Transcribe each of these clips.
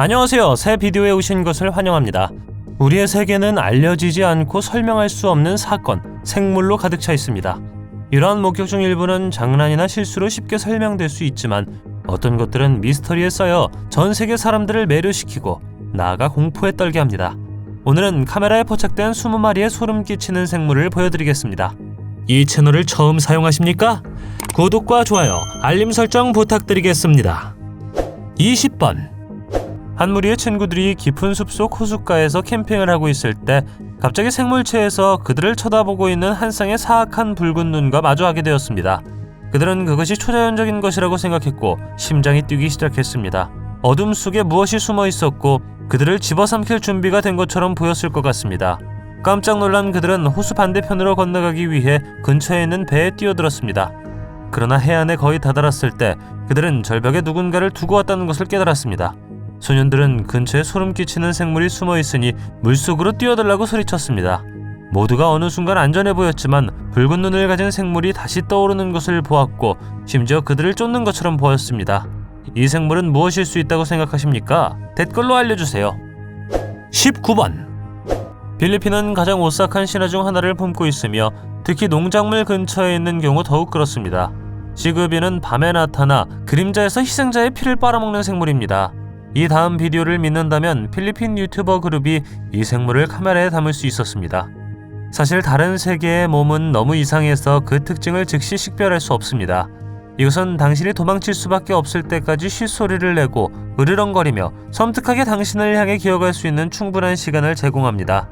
안녕하세요. 새 비디오에 오신 것을 환영합니다. 우리의 세계는 알려지지 않고 설명할 수 없는 사건, 생물로 가득 차 있습니다. 이러한 목격 중 일부는 장난이나 실수로 쉽게 설명될 수 있지만 어떤 것들은 미스터리에 쌓여 전 세계 사람들을 매료시키고 나아가 공포에 떨게 합니다. 오늘은 카메라에 포착된 20마리의 소름 끼치는 생물을 보여드리겠습니다. 이 채널을 처음 사용하십니까? 구독과 좋아요, 알림 설정 부탁드리겠습니다. 20번 한 무리의 친구들이 깊은 숲속 호숫가에서 캠핑을 하고 있을 때 갑자기 생물체에서 그들을 쳐다보고 있는 한 쌍의 사악한 붉은 눈과 마주하게 되었습니다. 그들은 그것이 초자연적인 것이라고 생각했고 심장이 뛰기 시작했습니다. 어둠 속에 무엇이 숨어 있었고 그들을 집어삼킬 준비가 된 것처럼 보였을 것 같습니다. 깜짝 놀란 그들은 호수 반대편으로 건너가기 위해 근처에 있는 배에 뛰어들었습니다. 그러나 해안에 거의 다다랐을 때 그들은 절벽에 누군가를 두고 왔다는 것을 깨달았습니다. 소년들은 근처에 소름 끼치는 생물이 숨어 있으니 물속으로 뛰어들라고 소리쳤습니다. 모두가 어느 순간 안전해 보였지만 붉은 눈을 가진 생물이 다시 떠오르는 것을 보았고 심지어 그들을 쫓는 것처럼 보였습니다. 이 생물은 무엇일 수 있다고 생각하십니까? 댓글로 알려주세요. 19번 필리핀은 가장 오싹한 신화 중 하나를 품고 있으며 특히 농작물 근처에 있는 경우 더욱 그렇습니다. 시그비는 밤에 나타나 그림자에서 희생자의 피를 빨아먹는 생물입니다. 이 다음 비디오를 믿는다면 필리핀 유튜버 그룹이 이 생물을 카메라에 담을 수 있었습니다. 사실 다른 세계의 몸은 너무 이상해서 그 특징을 즉시 식별할 수 없습니다. 이것은 당신이 도망칠 수밖에 없을 때까지 쉿소리를 내고 으르렁거리며 섬뜩하게 당신을 향해 기어갈 수 있는 충분한 시간을 제공합니다.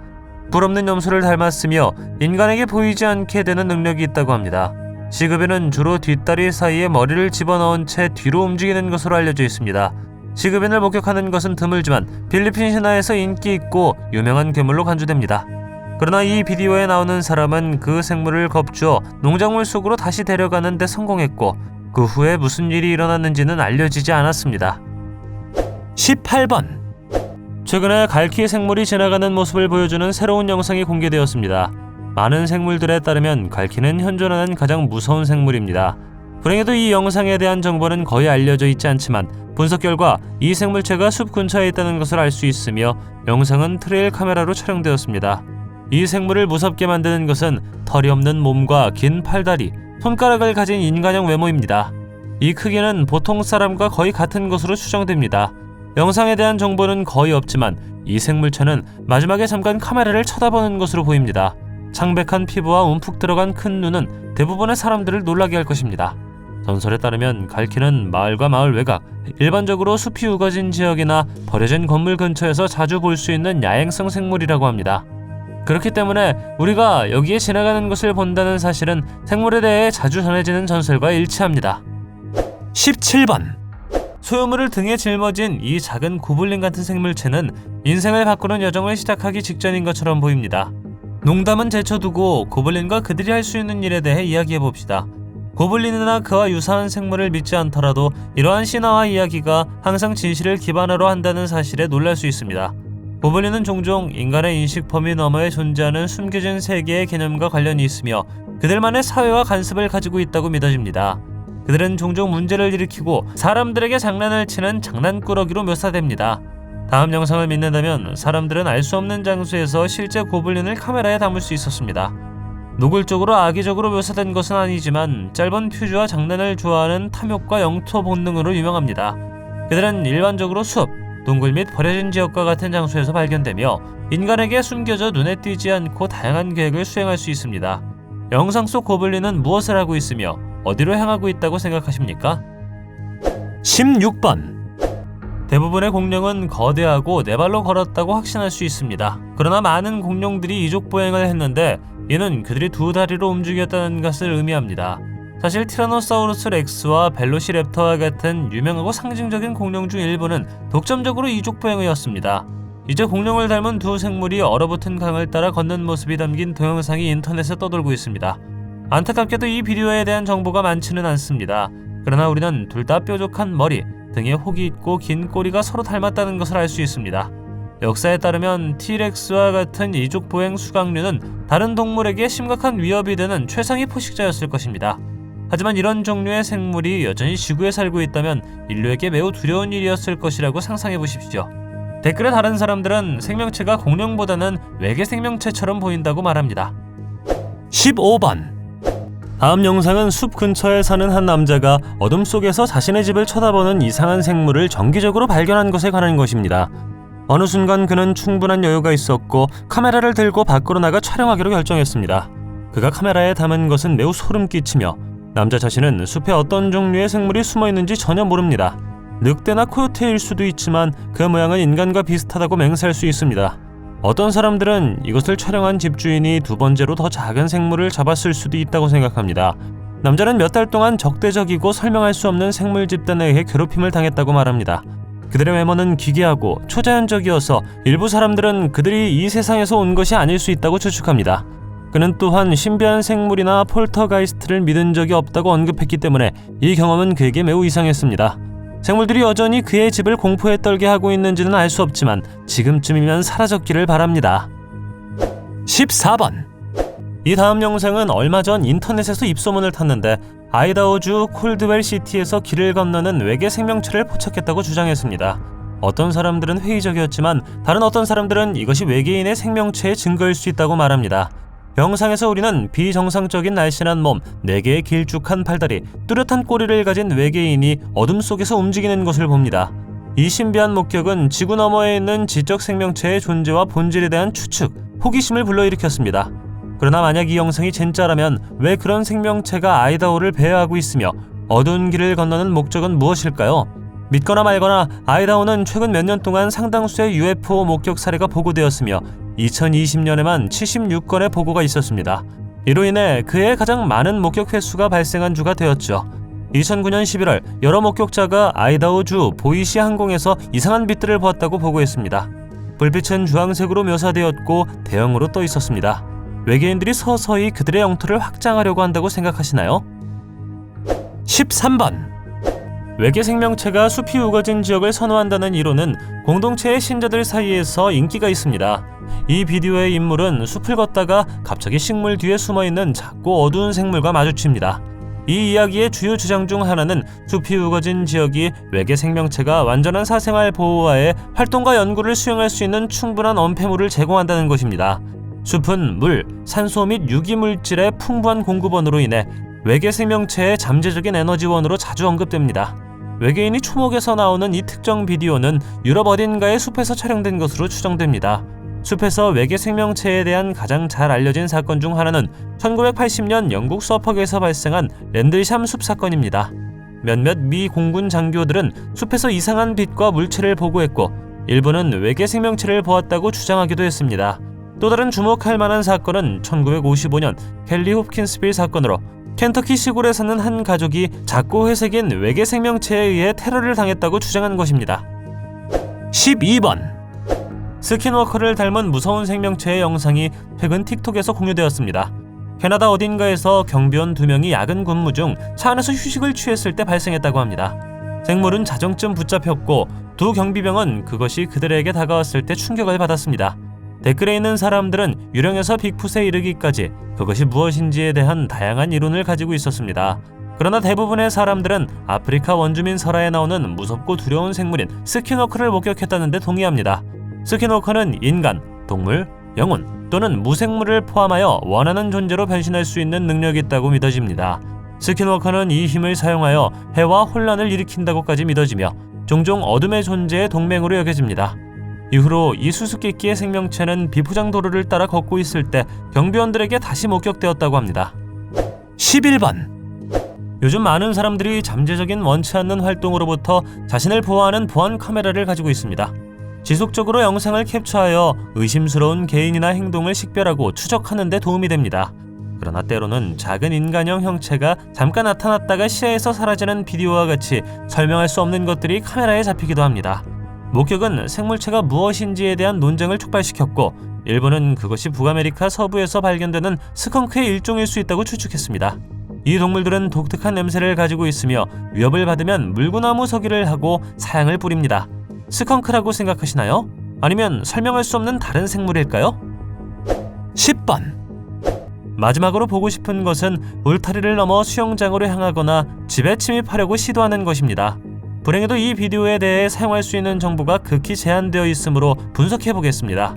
뿔없는 염소를 닮았으며 인간에게 보이지 않게 되는 능력이 있다고 합니다. 시그비는 주로 뒷다리 사이에 머리를 집어넣은 채 뒤로 움직이는 것으로 알려져 있습니다. 시그빈을 목격하는 것은 드물지만 필리핀 신화에서 인기 있고 유명한 괴물로 간주됩니다. 그러나 이 비디오에 나오는 사람은 그 생물을 겁주어 농작물 속으로 다시 데려가는 데 성공했고 그 후에 무슨 일이 일어났는지는 알려지지 않았습니다. 18번 최근에 갈퀴 생물이 지나가는 모습을 보여주는 새로운 영상이 공개되었습니다. 많은 생물들에 따르면 갈퀴는 현존하는 가장 무서운 생물입니다. 불행히도 이 영상에 대한 정보는 거의 알려져 있지 않지만 분석 결과 이 생물체가 숲 근처에 있다는 것을 알 수 있으며 영상은 트레일 카메라로 촬영되었습니다. 이 생물을 무섭게 만드는 것은 털이 없는 몸과 긴 팔다리, 손가락을 가진 인간형 외모입니다. 이 크기는 보통 사람과 거의 같은 것으로 추정됩니다. 영상에 대한 정보는 거의 없지만 이 생물체는 마지막에 잠깐 카메라를 쳐다보는 것으로 보입니다. 창백한 피부와 움푹 들어간 큰 눈은 대부분의 사람들을 놀라게 할 것입니다. 전설에 따르면 갈퀴는 마을과 마을 외곽, 일반적으로 숲이 우거진 지역이나 버려진 건물 근처에서 자주 볼 수 있는 야행성 생물이라고 합니다. 그렇기 때문에 우리가 여기에 지나가는 것을 본다는 사실은 생물에 대해 자주 전해지는 전설과 일치합니다. 17번 소유물을 등에 짊어진 이 작은 고블린 같은 생물체는 인생을 바꾸는 여정을 시작하기 직전인 것처럼 보입니다. 농담은 제쳐두고 고블린과 그들이 할 수 있는 일에 대해 이야기해봅시다. 고블린이나 그와 유사한 생물을 믿지 않더라도 이러한 신화와 이야기가 항상 진실을 기반으로 한다는 사실에 놀랄 수 있습니다. 고블린은 종종 인간의 인식 범위 너머에 존재하는 숨겨진 세계의 개념과 관련이 있으며 그들만의 사회와 관습을 가지고 있다고 믿어집니다. 그들은 종종 문제를 일으키고 사람들에게 장난을 치는 장난꾸러기로 묘사됩니다. 다음 영상을 믿는다면 사람들은 알 수 없는 장소에서 실제 고블린을 카메라에 담을 수 있었습니다. 노골적으로 악의적으로 묘사된 것은 아니지만 짧은 퓨즈와 장난을 좋아하는 탐욕과 영토 본능으로 유명합니다. 그들은 일반적으로 숲, 동굴 및 버려진 지역과 같은 장소에서 발견되며 인간에게 숨겨져 눈에 띄지 않고 다양한 계획을 수행할 수 있습니다. 영상 속 고블린은 무엇을 하고 있으며 어디로 향하고 있다고 생각하십니까? 16번 대부분의 공룡은 거대하고 네 발로 걸었다고 확신할 수 있습니다. 그러나 많은 공룡들이 이족 보행을 했는데 이는 그들이 두 다리로 움직였다는 것을 의미합니다. 사실 티라노사우루스 렉스와 벨로시랩터와 같은 유명하고 상징적인 공룡 중 일부는 독점적으로 이족 보행이었습니다. 이제 공룡을 닮은 두 생물이 얼어붙은 강을 따라 걷는 모습이 담긴 동영상이 인터넷에 떠돌고 있습니다. 안타깝게도 이 비디오에 대한 정보가 많지는 않습니다. 그러나 우리는 둘 다 뾰족한 머리, 등에 혹이 있고 긴 꼬리가 서로 닮았다는 것을 알 수 있습니다. 역사에 따르면 티렉스와 같은 이족보행 수강류는 다른 동물에게 심각한 위협이 되는 최상위 포식자였을 것입니다. 하지만 이런 종류의 생물이 여전히 지구에 살고 있다면 인류에게 매우 두려운 일이었을 것이라고 상상해 보십시오. 댓글에 다른 사람들은 생명체가 공룡보다는 외계 생명체처럼 보인다고 말합니다. 15번. 다음 영상은 숲 근처에 사는 한 남자가 어둠 속에서 자신의 집을 쳐다보는 이상한 생물을 정기적으로 발견한 것에 관한 것입니다. 어느 순간 그는 충분한 여유가 있었고 카메라를 들고 밖으로 나가 촬영하기로 결정했습니다. 그가 카메라에 담은 것은 매우 소름 끼치며 남자 자신은 숲에 어떤 종류의 생물이 숨어 있는지 전혀 모릅니다. 늑대나 코요테일 수도 있지만 그 모양은 인간과 비슷하다고 맹세할 수 있습니다. 어떤 사람들은 이것을 촬영한 집주인이 두 번째로 더 작은 생물을 잡았을 수도 있다고 생각합니다. 남자는 몇 달 동안 적대적이고 설명할 수 없는 생물 집단에 의해 괴롭힘을 당했다고 말합니다. 그들의 외모는 기괴하고 초자연적이어서 일부 사람들은 그들이 이 세상에서 온 것이 아닐 수 있다고 추측합니다. 그는 또한 신비한 생물이나 폴터가이스트를 믿은 적이 없다고 언급했기 때문에 이 경험은 그에게 매우 이상했습니다. 생물들이 여전히 그의 집을 공포에 떨게 하고 있는지는 알 수 없지만 지금쯤이면 사라졌기를 바랍니다. 14번. 이 다음 영상은 얼마 전 인터넷에서 입소문을 탔는데 아이다호주 콜드웰 시티에서 길을 건너는 외계 생명체를 포착했다고 주장했습니다. 어떤 사람들은 회의적이었지만 다른 어떤 사람들은 이것이 외계인의 생명체의 증거일 수 있다고 말합니다. 영상에서 우리는 비정상적인 날씬한 몸, 4개의 길쭉한 팔다리, 뚜렷한 꼬리를 가진 외계인이 어둠 속에서 움직이는 것을 봅니다. 이 신비한 목격은 지구 너머에 있는 지적 생명체의 존재와 본질에 대한 추측, 호기심을 불러일으켰습니다. 그러나 만약 이 영상이 진짜라면 왜 그런 생명체가 아이다호를 배회하고 있으며 어두운 길을 건너는 목적은 무엇일까요? 믿거나 말거나 아이다호는 최근 몇 년 동안 상당수의 UFO 목격 사례가 보고되었으며 2020년에만 76건의 보고가 있었습니다. 이로 인해 그의 가장 많은 목격 횟수가 발생한 주가 되었죠. 2009년 11월 여러 목격자가 아이다호주 보이시 항공에서 이상한 빛들을 보았다고 보고했습니다. 불빛은 주황색으로 묘사되었고 대형으로 떠 있었습니다. 외계인들이 서서히 그들의 영토를 확장하려고 한다고 생각하시나요? 13번. 외계 생명체가 숲이 우거진 지역을 선호한다는 이론은 공동체의 신자들 사이에서 인기가 있습니다. 이 비디오의 인물은 숲을 걷다가 갑자기 식물 뒤에 숨어있는 작고 어두운 생물과 마주칩니다. 이 이야기의 주요 주장 중 하나는 숲이 우거진 지역이 외계 생명체가 완전한 사생활 보호와의 활동과 연구를 수행할 수 있는 충분한 엄폐물을 제공한다는 것입니다. 숲은 물, 산소 및 유기물질의 풍부한 공급원으로 인해 외계 생명체의 잠재적인 에너지원으로 자주 언급됩니다. 외계인이 초목에서 나오는 이 특정 비디오는 유럽 어딘가의 숲에서 촬영된 것으로 추정됩니다. 숲에서 외계 생명체에 대한 가장 잘 알려진 사건 중 하나는 1980년 영국 서퍽에서 발생한 랜들샴 숲 사건입니다. 몇몇 미 공군 장교들은 숲에서 이상한 빛과 물체를 보고했고 일부는 외계 생명체를 보았다고 주장하기도 했습니다. 또 다른 주목할 만한 사건은 1955년 켈리 홉킨스빌 사건으로 켄터키 시골에 사는 한 가족이 작고 회색인 외계 생명체에 의해 테러를 당했다고 주장한 것입니다. 12번. 스킨워커를 닮은 무서운 생명체의 영상이 최근 틱톡에서 공유되었습니다. 캐나다 어딘가에서 경비원 2명이 야근 근무 중 차 안에서 휴식을 취했을 때 발생했다고 합니다. 생물은 자정쯤 붙잡혔고 두 경비병은 그것이 그들에게 다가왔을 때 충격을 받았습니다. 댓글에 있는 사람들은 유령에서 빅풋에 이르기까지 그것이 무엇인지에 대한 다양한 이론을 가지고 있었습니다. 그러나 대부분의 사람들은 아프리카 원주민 설화에 나오는 무섭고 두려운 생물인 스킨워커를 목격했다는 데 동의합니다. 스킨워커는 인간, 동물, 영혼 또는 무생물을 포함하여 원하는 존재로 변신할 수 있는 능력이 있다고 믿어집니다. 스킨워커는 이 힘을 사용하여 해와 혼란을 일으킨다고까지 믿어지며 종종 어둠의 존재의 동맹으로 여겨집니다. 이후로 이 수수께끼의 생명체는 비포장 도로를 따라 걷고 있을 때 경비원들에게 다시 목격되었다고 합니다. 11번. 요즘 많은 사람들이 잠재적인 원치 않는 활동으로부터 자신을 보호하는 보안 카메라를 가지고 있습니다. 지속적으로 영상을 캡처하여 의심스러운 개인이나 행동을 식별하고 추적하는 데 도움이 됩니다. 그러나 때로는 작은 인간형 형체가 잠깐 나타났다가 시야에서 사라지는 비디오와 같이 설명할 수 없는 것들이 카메라에 잡히기도 합니다. 목격은 생물체가 무엇인지에 대한 논쟁을 촉발시켰고 일부는 그것이 북아메리카 서부에서 발견되는 스컹크의 일종일 수 있다고 추측했습니다. 이 동물들은 독특한 냄새를 가지고 있으며 위협을 받으면 물구나무 서기를 하고 사향을 뿌립니다. 스컹크라고 생각하시나요? 아니면 설명할 수 없는 다른 생물일까요? 10번. 마지막으로 보고 싶은 것은 울타리를 넘어 수영장으로 향하거나 집에 침입하려고 시도하는 것입니다. 불행히도 이 비디오에 대해 사용할 수 있는 정보가 극히 제한되어 있으므로 분석해 보겠습니다.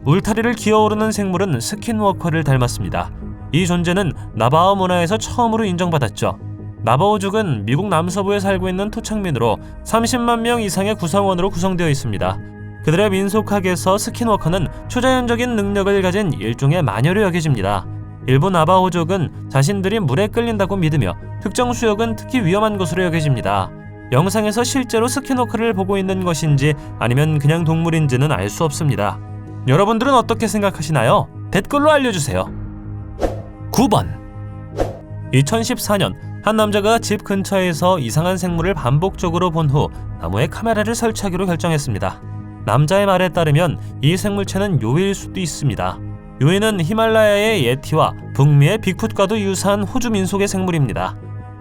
울타리를 기어오르는 생물은 스킨워커를 닮았습니다. 이 존재는 나바오 문화에서 처음으로 인정받았죠. 나바오족은 미국 남서부에 살고 있는 토착민으로 30만 명 이상의 구성원으로 구성되어 있습니다. 그들의 민속학에서 스킨워커는 초자연적인 능력을 가진 일종의 마녀로 여겨집니다. 일부 나바오족은 자신들이 물에 끌린다고 믿으며 특정 수역은 특히 위험한 것으로 여겨집니다. 영상에서 실제로 스킨워커를 보고 있는 것인지 아니면 그냥 동물인지는 알 수 없습니다. 여러분들은 어떻게 생각하시나요? 댓글로 알려주세요. 9번 2014년 한 남자가 집 근처에서 이상한 생물을 반복적으로 본 후 나무에 카메라를 설치하기로 결정했습니다. 남자의 말에 따르면 이 생물체는 요이일 수도 있습니다. 요이는 히말라야의 예티와 북미의 빅풋과도 유사한 호주 민속의 생물입니다.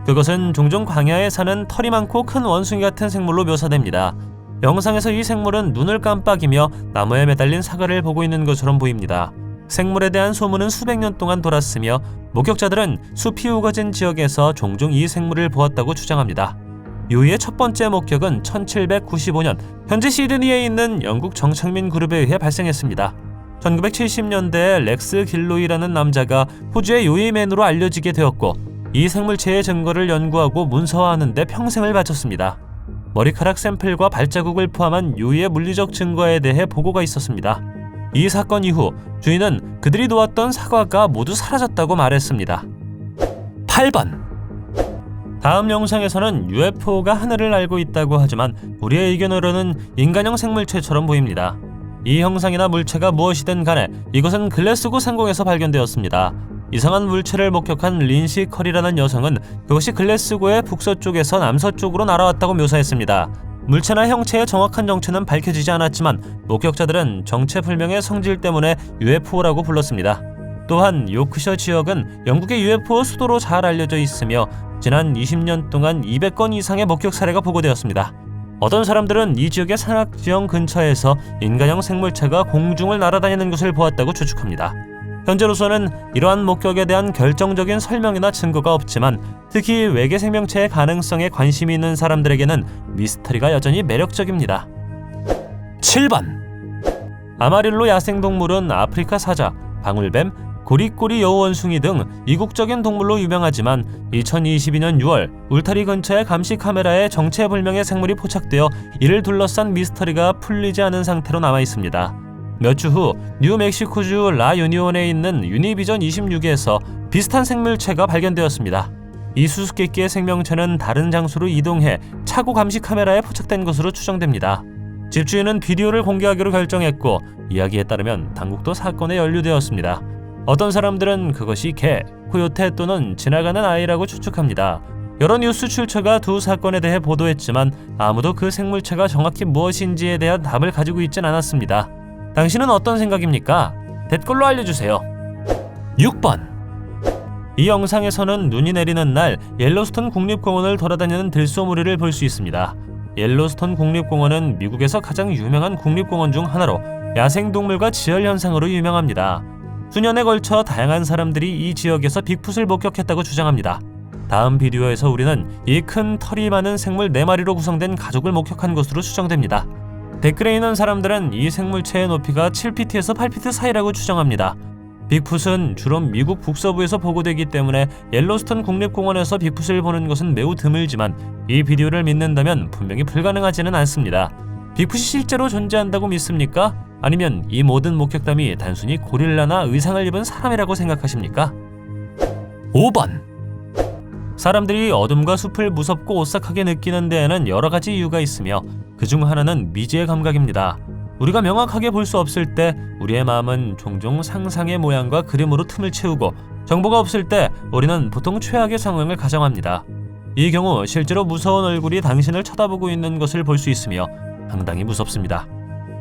그것은 종종 광야에 사는 털이 많고 큰 원숭이 같은 생물로 묘사됩니다. 영상에서 이 생물은 눈을 깜빡이며 나무에 매달린 사과를 보고 있는 것처럼 보입니다. 생물에 대한 소문은 수백 년 동안 돌았으며 목격자들은 숲이 우거진 지역에서 종종 이 생물을 보았다고 주장합니다. 요이의 첫 번째 목격은 1795년 현재 시드니에 있는 영국 정착민 그룹에 의해 발생했습니다. 1970년대에 렉스 길로이라는 남자가 호주의 요이맨으로 알려지게 되었고 이 생물체의 증거를 연구하고 문서화하는 데 평생을 바쳤습니다. 머리카락 샘플과 발자국을 포함한 요이의 물리적 증거에 대해 보고가 있었습니다. 이 사건 이후 주인은 그들이 놓았던 사과가 모두 사라졌다고 말했습니다. 8번 다음 영상에서는 UFO가 하늘을 날고 있다고 하지만 우리의 의견으로는 인간형 생물체처럼 보입니다. 이 형상이나 물체가 무엇이든 간에 이것은 글래스고 상공에서 발견되었습니다. 이상한 물체를 목격한 린시 컬이라는 여성은 그것이 글래스고의 북서쪽에서 남서쪽으로 날아왔다고 묘사했습니다. 물체나 형체의 정확한 정체는 밝혀지지 않았지만 목격자들은 정체불명의 성질 때문에 UFO라고 불렀습니다. 또한 요크셔 지역은 영국의 UFO 수도로 잘 알려져 있으며 지난 20년 동안 200건 이상의 목격 사례가 보고되었습니다. 어떤 사람들은 이 지역의 산악지형 근처에서 인간형 생물체가 공중을 날아다니는 것을 보았다고 추측합니다. 현재로서는 이러한 목격에 대한 결정적인 설명이나 증거가 없지만 특히 외계 생명체의 가능성에 관심이 있는 사람들에게는 미스터리가 여전히 매력적입니다. 7번 아마릴로 야생동물은 아프리카 사자, 방울뱀, 고리꼬리 여우원숭이 등 이국적인 동물로 유명하지만 2022년 6월 울타리 근처의 감시 카메라에 정체불명의 생물이 포착되어 이를 둘러싼 미스터리가 풀리지 않은 상태로 남아 있습니다. 몇 주 후 뉴멕시코주 라 유니온에 있는 유니비전 26에서 비슷한 생물체가 발견되었습니다. 이 수수께끼의 생명체는 다른 장소로 이동해 차고 감시 카메라에 포착된 것으로 추정됩니다. 집주인은 비디오를 공개하기로 결정했고 이야기에 따르면 당국도 사건에 연루되었습니다. 어떤 사람들은 그것이 개, 코요테 또는 지나가는 아이라고 추측합니다. 여러 뉴스 출처가 두 사건에 대해 보도했지만 아무도 그 생물체가 정확히 무엇인지에 대한 답을 가지고 있진 않았습니다. 당신은 어떤 생각입니까? 댓글로 알려주세요. 6번 이 영상에서는 눈이 내리는 날 옐로스톤 국립공원을 돌아다니는 들소무리를 볼 수 있습니다. 옐로스톤 국립공원은 미국에서 가장 유명한 국립공원 중 하나로 야생동물과 지열 현상으로 유명합니다. 수년에 걸쳐 다양한 사람들이 이 지역에서 빅풋을 목격했다고 주장합니다. 다음 비디오에서 우리는 이 큰 털이 많은 생물 4마리로 구성된 가족을 목격한 것으로 추정됩니다. 댓글에 있는 사람들은 이 생물체의 높이가 7피트에서 8피트 사이라고 추정합니다. 빅풋은 주로 미국 북서부에서 보고되기 때문에 옐로스톤 국립공원에서 빅풋을 보는 것은 매우 드물지만 이 비디오를 믿는다면 분명히 불가능하지는 않습니다. 빅풋이 실제로 존재한다고 믿습니까? 아니면 이 모든 목격담이 단순히 고릴라나 의상을 입은 사람이라고 생각하십니까? 5번 사람들이 어둠과 숲을 무섭고 오싹하게 느끼는 데에는 여러 가지 이유가 있으며 그중 하나는 미지의 감각입니다. 우리가 명확하게 볼 수 없을 때 우리의 마음은 종종 상상의 모양과 그림으로 틈을 채우고 정보가 없을 때 우리는 보통 최악의 상황을 가정합니다. 이 경우 실제로 무서운 얼굴이 당신을 쳐다보고 있는 것을 볼 수 있으며 상당히 무섭습니다.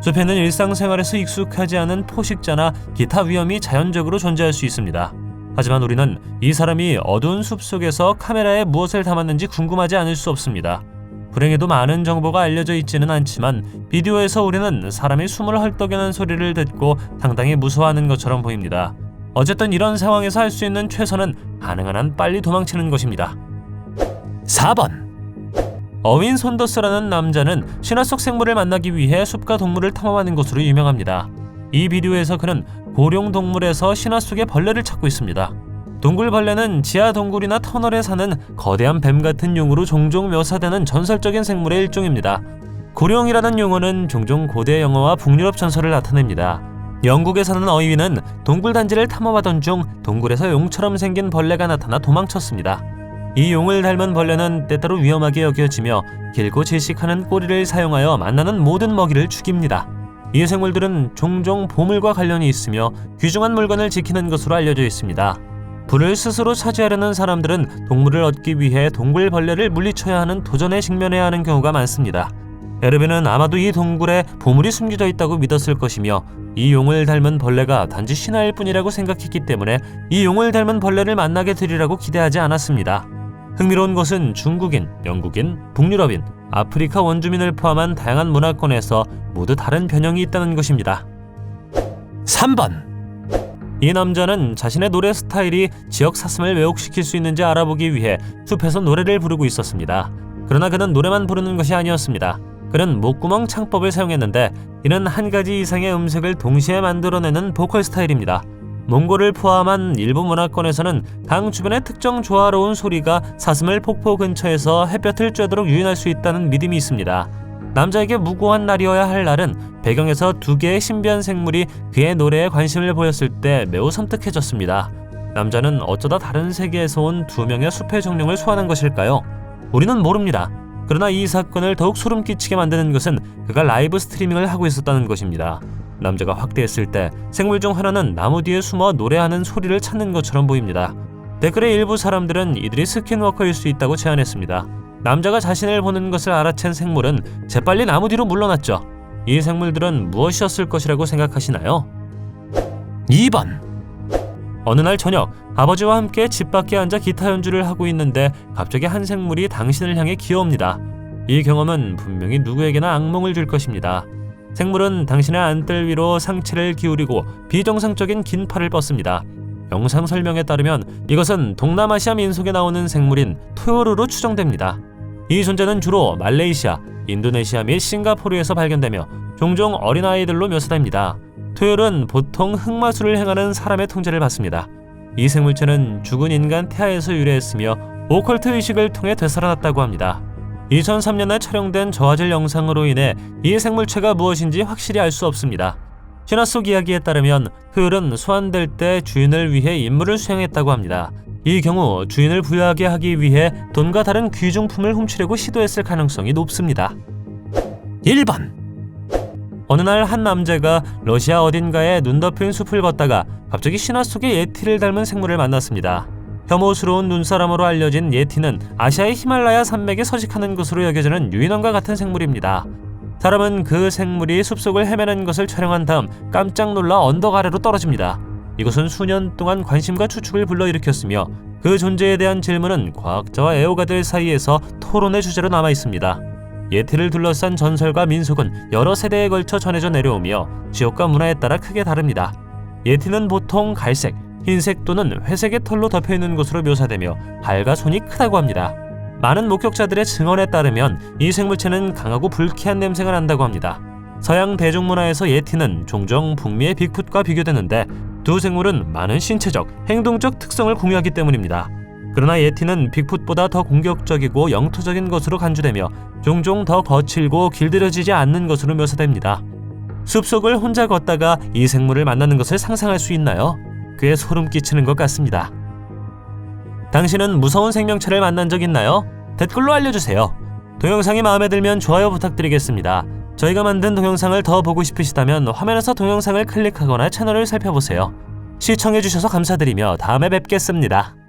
숲에는 일상생활에서 익숙하지 않은 포식자나 기타 위험이 자연적으로 존재할 수 있습니다. 하지만 우리는 이 사람이 어두운 숲 속에서 카메라에 무엇을 담았는지 궁금하지 않을 수 없습니다. 불행히도 많은 정보가 알려져 있지는 않지만 비디오에서 우리는 사람이 숨을 헐떡이는 소리를 듣고 상당히 무서워하는 것처럼 보입니다. 어쨌든 이런 상황에서 할 수 있는 최선은 가능한 한 빨리 도망치는 것입니다. 4번. 어윈 손더스라는 남자는 신화 속 생물을 만나기 위해 숲과 동물을 탐험하는 것으로 유명합니다. 이 비디오에서 그는 고룡 동물에서 신화 속의 벌레를 찾고 있습니다. 동굴벌레는 지하 동굴이나 터널에 사는 거대한 뱀 같은 용으로 종종 묘사되는 전설적인 생물의 일종입니다. 고룡이라는 용어는 종종 고대 영어와 북유럽 전설을 나타냅니다. 영국에 사는 어윈은 동굴 단지를 탐험하던 중 동굴에서 용처럼 생긴 벌레가 나타나 도망쳤습니다. 이 용을 닮은 벌레는 때때로 위험하게 여겨지며 길고 질식하는 꼬리를 사용하여 만나는 모든 먹이를 죽입니다. 이 생물들은 종종 보물과 관련이 있으며 귀중한 물건을 지키는 것으로 알려져 있습니다. 불을 스스로 차지하려는 사람들은 동물을 얻기 위해 동굴벌레를 물리쳐야 하는 도전에 직면해야 하는 경우가 많습니다. 에르베는 아마도 이 동굴에 보물이 숨겨져 있다고 믿었을 것이며 이 용을 닮은 벌레가 단지 신화일 뿐이라고 생각했기 때문에 이 용을 닮은 벌레를 만나게 되리라고 기대하지 않았습니다. 흥미로운 것은 중국인, 영국인, 북유럽인, 아프리카 원주민을 포함한 다양한 문화권에서 모두 다른 변형이 있다는 것입니다. 3번. 이 남자는 자신의 노래 스타일이 지역 사슴을 왜곡시킬 수 있는지 알아보기 위해 숲에서 노래를 부르고 있었습니다. 그러나 그는 노래만 부르는 것이 아니었습니다. 그는 목구멍 창법을 사용했는데 이는 한 가지 이상의 음색을 동시에 만들어내는 보컬 스타일입니다. 몽골을 포함한 일부 문화권에서는 강 주변의 특정 조화로운 소리가 사슴을 폭포 근처에서 햇볕을 쬐도록 유인할 수 있다는 믿음이 있습니다. 남자에게 무고한 날이어야 할 날은 배경에서 두 개의 신비한 생물이 그의 노래에 관심을 보였을 때 매우 섬뜩해졌습니다. 남자는 어쩌다 다른 세계에서 온 두 명의 숲의 정령을 소환한 것일까요? 우리는 모릅니다. 그러나 이 사건을 더욱 소름 끼치게 만드는 것은 그가 라이브 스트리밍을 하고 있었다는 것입니다. 남자가 확대했을 때 생물 중 하나는 나무 뒤에 숨어 노래하는 소리를 찾는 것처럼 보입니다. 댓글의 일부 사람들은 이들이 스킨워커일 수 있다고 제안했습니다. 남자가 자신을 보는 것을 알아챈 생물은 재빨리 나무 뒤로 물러났죠. 이 생물들은 무엇이었을 것이라고 생각하시나요? 2번. 어느 날 저녁, 아버지와 함께 집 밖에 앉아 기타 연주를 하고 있는데 갑자기 한 생물이 당신을 향해 기어옵니다. 이 경험은 분명히 누구에게나 악몽을 줄 것입니다. 생물은 당신의 안뜰 위로 상체를 기울이고 비정상적인 긴 팔을 뻗습니다. 영상 설명에 따르면 이것은 동남아시아 민속에 나오는 생물인 토요루로 추정됩니다. 이 존재는 주로 말레이시아, 인도네시아 및 싱가포르에서 발견되며 종종 어린아이들로 묘사됩니다. 토요루는 보통 흑마술을 행하는 사람의 통제를 받습니다. 이 생물체는 죽은 인간 태아에서 유래했으며 오컬트 의식을 통해 되살아났다고 합니다. 2003년에 촬영된 저화질 영상으로 인해 이 생물체가 무엇인지 확실히 알 수 없습니다. 신화 속 이야기에 따르면 토요루는 소환될 때 주인을 위해 임무를 수행했다고 합니다. 이 경우 주인을 부유하게 하기 위해 돈과 다른 귀중품을 훔치려고 시도했을 가능성이 높습니다. 1번. 어느 날 한 남자가 러시아 어딘가에 눈 덮인 숲을 걷다가 갑자기 신화 속의 예티를 닮은 생물을 만났습니다. 혐오스러운 눈사람으로 알려진 예티는 아시아의 히말라야 산맥에 서식하는 것으로 여겨지는 유인원과 같은 생물입니다. 사람은 그 생물이 숲속을 헤매는 것을 촬영한 다음 깜짝 놀라 언덕 아래로 떨어집니다. 이것은 수년 동안 관심과 추측을 불러일으켰으며 그 존재에 대한 질문은 과학자와 애호가들 사이에서 토론의 주제로 남아 있습니다. 예티를 둘러싼 전설과 민속은 여러 세대에 걸쳐 전해져 내려오며 지역과 문화에 따라 크게 다릅니다. 예티는 보통 갈색, 흰색 또는 회색의 털로 덮여있는 것으로 묘사되며 발과 손이 크다고 합니다. 많은 목격자들의 증언에 따르면 이 생물체는 강하고 불쾌한 냄새가 난다고 합니다. 서양 대중문화에서 예티는 종종 북미의 빅풋과 비교되는데 두 생물은 많은 신체적, 행동적 특성을 공유하기 때문입니다. 그러나 예티는 빅풋보다 더 공격적이고 영토적인 것으로 간주되며 종종 더 거칠고 길들여지지 않는 것으로 묘사됩니다. 숲속을 혼자 걷다가 이 생물을 만나는 것을 상상할 수 있나요? 꽤 소름 끼치는 것 같습니다. 당신은 무서운 생명체를 만난 적 있나요? 댓글로 알려주세요. 동영상이 마음에 들면 좋아요 부탁드리겠습니다. 저희가 만든 동영상을 더 보고 싶으시다면 화면에서 동영상을 클릭하거나 채널을 살펴보세요. 시청해주셔서 감사드리며 다음에 뵙겠습니다.